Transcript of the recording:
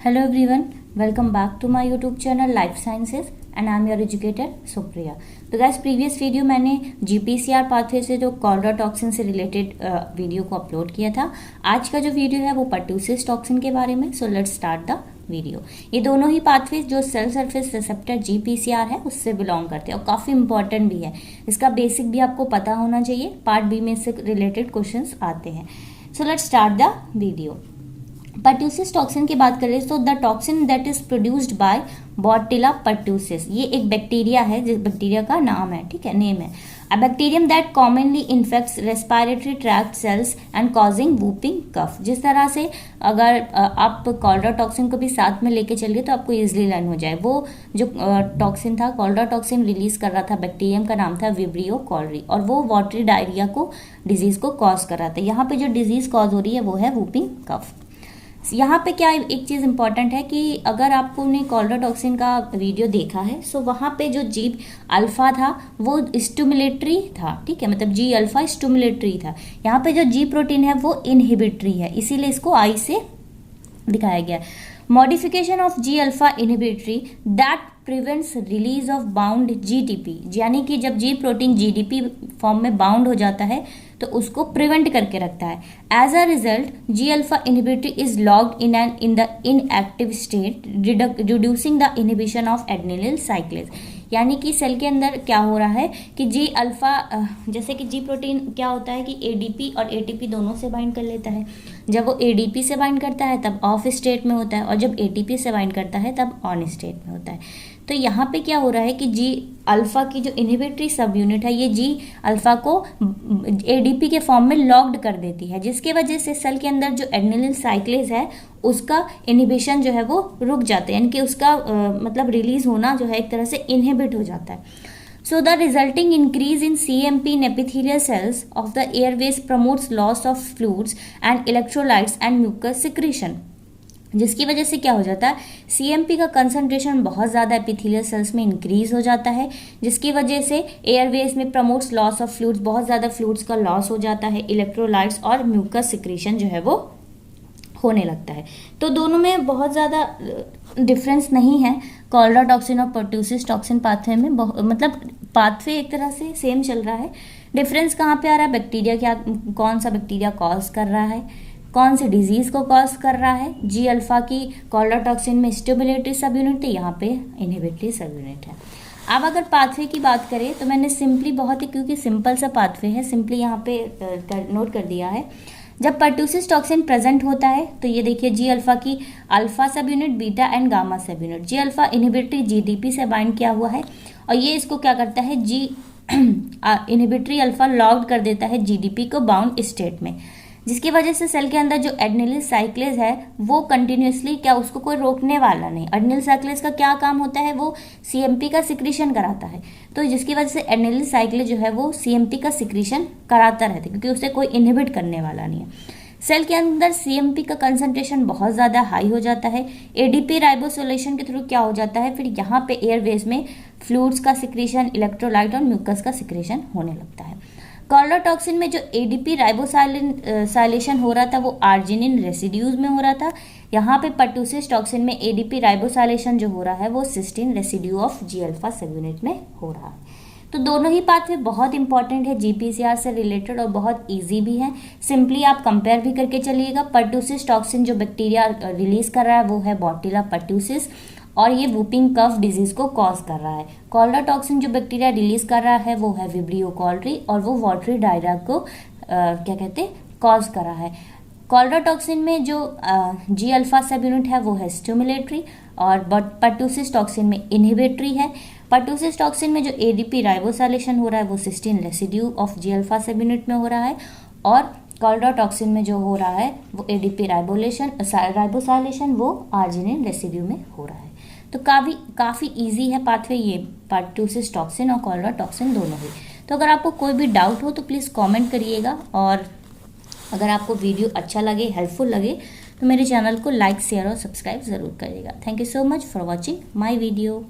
Hello everyone, welcome back to my YouTube channel Life Sciences and I am your educator Supriya। तो guys previous video मैंने GPCR pathway से जो cholera toxin से related video को upload किया था। आज का जो वीडियो है वो पर्टूसिस टॉक्सिन के बारे में। सो लेट्स स्टार्ट द वीडियो। ये दोनों ही पाथवे जो सेल सरफेस रिसेप्टर GPCR है उससे बिलोंग करते हैं और काफ़ी इंपॉर्टेंट भी है। इसका बेसिक भी आपको पता होना चाहिए, पार्ट बी में इससे रिलेटेड क्वेश्चंस आते हैं। So let's start the video. Pertussis toxin की बात करें तो the toxin that is produced by Bordetella pertussis, ये एक बैक्टीरिया है, जिस बैक्टीरिया का नाम है, ठीक है, नेम है। A bacterium that commonly infects respiratory tract cells and causing whooping cough. जिस तरह से अगर आप कॉलरा टॉक्सिन को भी साथ में लेके चलिए तो आपको इजिली लर्न हो जाए। वो जो टॉक्सिन था, कॉलरा टॉक्सिन रिलीज कर रहा था, बैक्टीरियम का नाम था विब्रियो कॉलरी, और वो वाटरी डायरिया को डिजीज को कॉज कर रहा था। यहाँ पे जो डिजीज कॉज हो रही है वो है वूपिंग कफ। यहाँ पे क्या एक चीज़ इंपॉर्टेंट है कि अगर आपने कॉलरा टॉक्सिन का वीडियो देखा है सो वहाँ पे जो जी अल्फा था वो स्टिमुलेटरी था, ठीक है, मतलब जी अल्फा स्टिमुलेटरी था। यहाँ पे जो जी प्रोटीन है वो इनहिबिटरी है, इसीलिए इसको आई से दिखाया गया। Modification of G alpha inhibitory that prevents release of bound GTP, यानी कि जब जी प्रोटीन जीडीपी फॉर्म में बाउंड हो जाता है तो उसको प्रिवेंट करके रखता है। As a result G alpha inhibitory is locked in the inactive state, reducing the inhibition of adenylyl cyclase. यानी कि सेल के अंदर क्या हो रहा है कि जी अल्फा, जैसे कि जी प्रोटीन क्या होता है कि एडीपी और एटीपी दोनों से बाइंड कर लेता है। जब वो एडीपी से बाइंड करता है तब ऑफ स्टेट में होता है, और जब एटीपी से बाइंड करता है तब ऑन स्टेट में होता है। तो यहाँ पे क्या हो रहा है कि जी अल्फा की जो इनहिबिटरी सब यूनिट है ये जी अल्फा को एडीपी के फॉर्म में लॉक्ड कर देती है, जिसकी वजह से सेल के अंदर जो एडेनिल साइक्लेज है उसका इनहिबिशन जो है वो रुक जाता है, यानी कि उसका मतलब रिलीज होना जो है एक तरह से इनहिबिट हो जाता है। So the resulting increase in CMP in epithelial cells of the airways promotes loss of fluids and electrolytes and mucus secretion, जिसकी वजह से क्या हो जाता है CMP का कंसंट्रेशन बहुत ज़्यादा एपिथेलियल सेल्स में इंक्रीज हो जाता है, जिसकी वजह से एयरवेज में प्रमोट्स लॉस ऑफ फ्लूइड्स, बहुत ज़्यादा फ्लूइड्स का लॉस हो जाता है, इलेक्ट्रोलाइट्स और म्यूकस सिक्रीशन जो है वो होने लगता है। तो दोनों में बहुत ज़्यादा डिफरेंस नहीं है कॉलरा टॉक्सिन और पर्ट्यूसिस टॉक्सिन पाथवे में, मतलब पाथवे एक तरह से सेम चल रहा है। डिफरेंस कहाँ पे आ रहा है, बैक्टीरिया क्या, कौन सा बैक्टीरिया कॉज कर रहा है, कौन सी डिजीज को कॉज कर रहा है। जी अल्फा की कॉलरा टॉक्सिन में स्टिमुलेटरी सब यूनिट है, यहाँ पे इनहिबिटरी सब यूनिट है। अब अगर पाथवे की बात करें तो मैंने सिंपली, बहुत ही क्योंकि सिंपल सा पाथवे है, सिंपली यहाँ पे नोट कर दिया है। जब पर्ट्यूसिस टॉक्सिन प्रेजेंट होता है तो ये देखिए जी अल्फा की alpha sub unit, beta and gamma sub unit, G alpha inhibitory GDP से बाइंड किया हुआ है और ये इसको क्या करता है, जी इनहिबिटरी अल्फा लॉक्ड कर देता है जीडीपी को बाउंड स्टेट में, जिसकी वजह से सेल के अंदर जो एडेनिल साइक्लेज है वो कंटिन्यूसली क्या, उसको कोई रोकने वाला नहीं। एडेनिल साइक्लेज का क्या काम होता है, वो सीएमपी का सिक्रीशन कराता है, तो जिसकी वजह से एडेनिल साइक्लेज जो है वो सीएमपी का सिक्रीशन कराता रहता है, क्योंकि उसे कोई इनहिबिट करने वाला नहीं है। सेल के अंदर सीएमपी का कंसंट्रेशन बहुत ज़्यादा हाई हो जाता है, एडीपी राइबोसोलेशन के थ्रू क्या हो जाता है, फिर यहाँ पे एयरवेज में फ्लूइड्स का सिक्रीशन, इलेक्ट्रोलाइट और म्यूकस का सिक्रीशन होने लगता है। कॉलरा टॉक्सिन में जो एडीपी राइबोसाइलेशन हो रहा था वो आर्जिनिन रेसिड्यूज में हो रहा था। यहाँ पे पर्ट्यूसिस टॉक्सिन में एडीपी राइबोसाइलेशन जो हो रहा है वो cysteine residue of G alpha sub unit में हो रहा है। तो दोनों ही पाथवे बहुत इंपॉर्टेंट है, जीपीसीआर से रिलेटेड और बहुत इजी भी है। सिंपली आप कंपेयर भी करके चलिएगा। पर्ट्यूसिस टॉक्सिन जो बैक्टीरिया रिलीज कर रहा है वो है बॉटिला पर्ट्यूसिस और ये वूपिंग कफ डिजीज को कॉज कर रहा है। कॉलरा टॉक्सिन जो बैक्टीरिया रिलीज कर रहा है वो है विब्रियो कॉलरी और वो वाटरी डायरिया को क्या कहते हैं, कॉज कर रहा है। कॉलरा टॉक्सिन में जो जी अल्फा सब यूनिट है वो है स्टिमुलेटरी और पर्ट्यूसिस टॉक्सिन में इनहिबिटरी है। पर्ट्यूसिस टॉक्सिन में जो एडीपी राइबोसाइलेशन हो रहा है वो cysteine residue of G alpha sub unit में हो रहा है, और कॉलरा टॉक्सिन में जो हो रहा है वो एडीपी राइबोसाइलेशन वो आर्जिनिन रेसिड्यू में हो रहा है। तो काफ़ी इजी है पाथवे ये पर्ट्यूसिस टॉक्सिन और कॉलरा टॉक्सिन दोनों ही। तो अगर आपको कोई भी डाउट हो तो प्लीज़ कमेंट करिएगा, और अगर आपको वीडियो अच्छा लगे, हेल्पफुल लगे तो मेरे चैनल को लाइक, शेयर और सब्सक्राइब ज़रूर करिएगा। Thank you so much for watching my video.